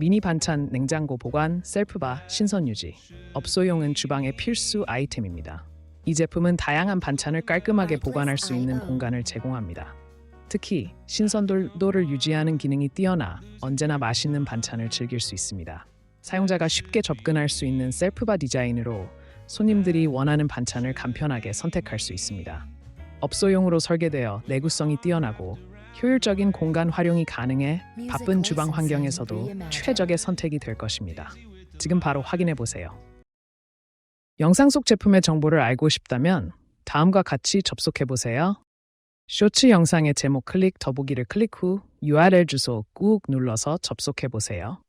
미니 반찬 냉장고 보관, 셀프바, 신선 유지. 업소용은 주방의 필수 아이템입니다. 이 제품은 다양한 반찬을 깔끔하게 보관할 수 있는 공간을 제공합니다. 특히 신선도를 유지하는 기능이 뛰어나 언제나 맛있는 반찬을 즐길 수 있습니다. 사용자가 쉽게 접근할 수 있는 셀프바 디자인으로 손님들이 원하는 반찬을 간편하게 선택할 수 있습니다. 업소용으로 설계되어 내구성이 뛰어나고 효율적인 공간 활용이 가능해 바쁜 주방 환경에서도 최적의 선택이 될 것입니다. 지금 바로 확인해 보세요. 영상 속 제품의 정보를 알고 싶다면 다음과 같이 접속해 보세요. 쇼츠 영상의 제목 클릭 더보기를 클릭 후 URL 주소 꾹 눌러서 접속해 보세요.